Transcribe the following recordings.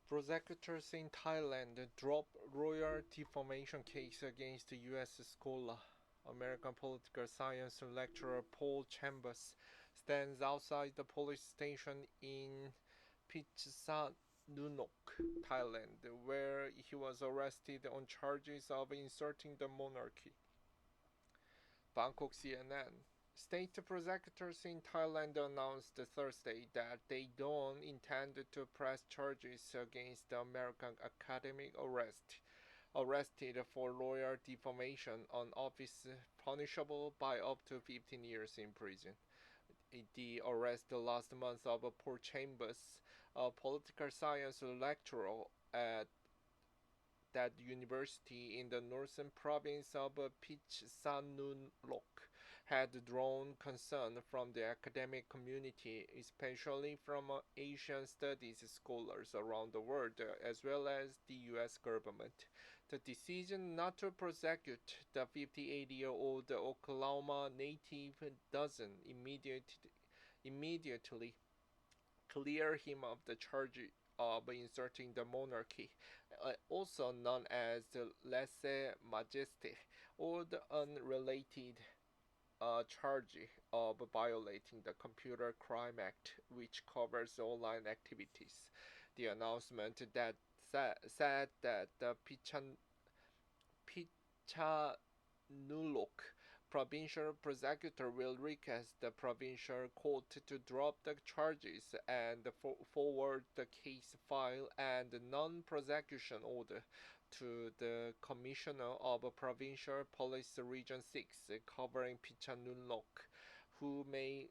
Prosecutors in Thailand drop royal defamation case against U.S. scholar. American political science lecturer Paul Chambers stands outside the police station in Phitsanulok, Thailand, where he was arrested on charges of insulting the monarchy. Bangkok CNN. State prosecutors in Thailand announced Thursday that they don't intend to press charges against the American academic arrested for royal defamation on office punishable by up to 15 years in prison. The arrest last month of Paul Chambers, a political science lecturer at that university in the northern province of Phitsanulok had drawn concern from the academic community, especially from Asian studies scholars around the world, as well as the U.S. government. The decision not to prosecute the 58-year-old Oklahoma native doesn't immediately clear him of the charge of insulting the monarchy, also known as the lèse-majesté, or the unrelated charge of violating the Computer Crime Act, which covers online activities. The announcement that said that the Phitsanulok provincial prosecutor will request the provincial court to drop the charges and forward the case file and non-prosecution order to the Commissioner of Provincial Police Region 6 covering Phitsanulok, who may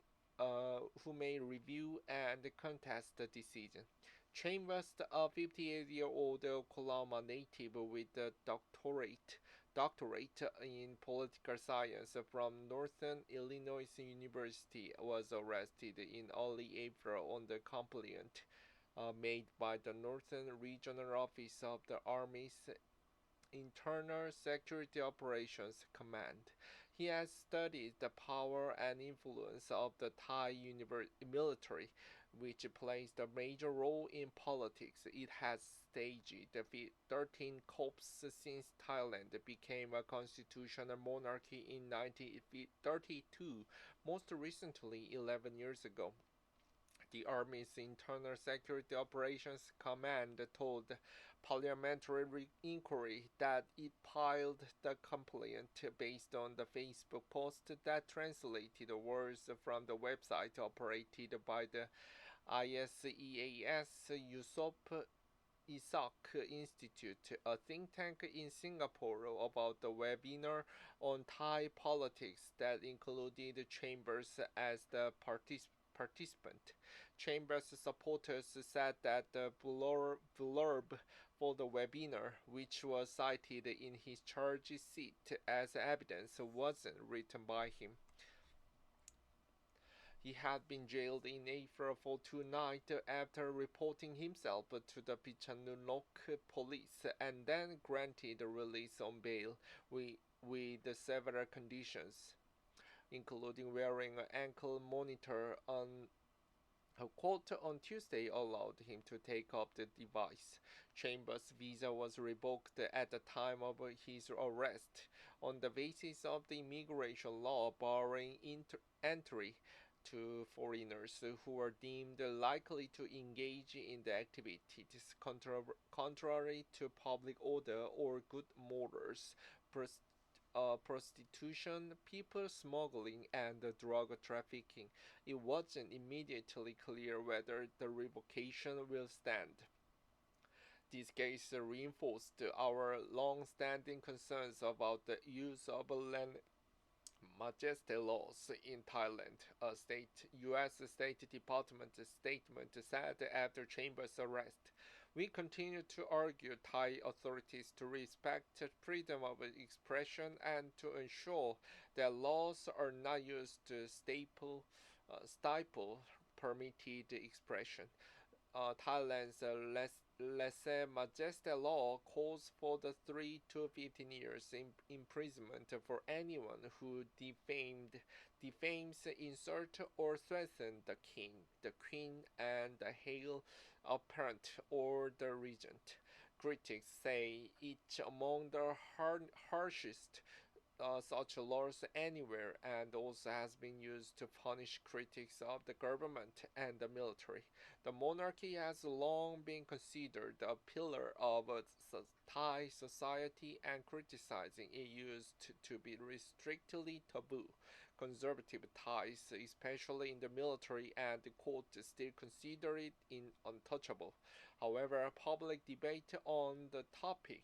review and contest the decision. Chambers, a 58-year-old Oklahoma native with a doctorate in political science from Northern Illinois University, was arrested in early April on the complaint made by the Northern Regional Office of the Army's Internal Security Operations Command. He has studied the power and influence of the Thai military, which plays a major role in politics. It has staged 13 coups since Thailand became a constitutional monarchy in 1932, most recently 11 years ago. The Army's Internal Security Operations Command told Parliamentary Inquiry that it filed the complaint based on the Facebook post that translated words from the website operated by the ISEAS Yusof Ishak Institute, a think tank in Singapore, about the webinar on Thai politics that included Chambers as the participant. Chambers supporters said that the blurb for the webinar, which was cited in his charge sheet as evidence, wasn't written by him. He had been jailed in April for 2 nights after reporting himself to the Phitsanulok police and then granted release on bail with several conditions, including wearing an ankle monitor. A court on Tuesday allowed him to take up the device. Chambers' visa was revoked at the time of his arrest on the basis of the immigration law barring entry to foreigners who were deemed likely to engage in the activities contrary to public order or good morals, prostitution, people smuggling, and drug trafficking. It wasn't immediately clear whether the revocation will stand. This case reinforced our long-standing concerns about the use of land majesty laws in Thailand, a U.S. State Department statement said after Chambers' arrest. We continue to urge Thai authorities to respect freedom of expression and to ensure that laws are not used to stifle permitted expression. Thailand's lèse-majesté law calls for the 3 to 15 years imprisonment for anyone who defames, insult, or threaten the king, the queen, and the heir apparent or the regent. Critics say it's among the harshest such laws anywhere and also has been used to punish critics of the government and the military. The monarchy has long been considered a pillar of Thai society, and criticizing it used to be strictly taboo. Conservative Thais, especially in the military and the court, still consider it untouchable. However, public debate on the topic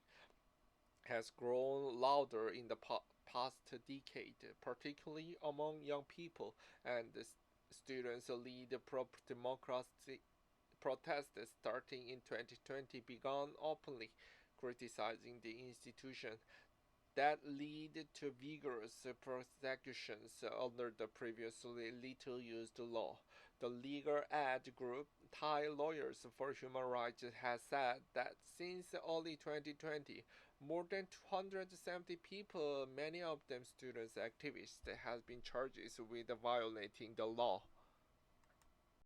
has grown louder in the past decade, particularly among young people, and students lead pro-democracy protests starting in 2020 began openly criticizing the institution that led to vigorous prosecutions under the previously little used law. The legal aid group Thai Lawyers for Human Rights has said that since early 2020, more than 270 people, many of them students activists, have been charged with violating the law.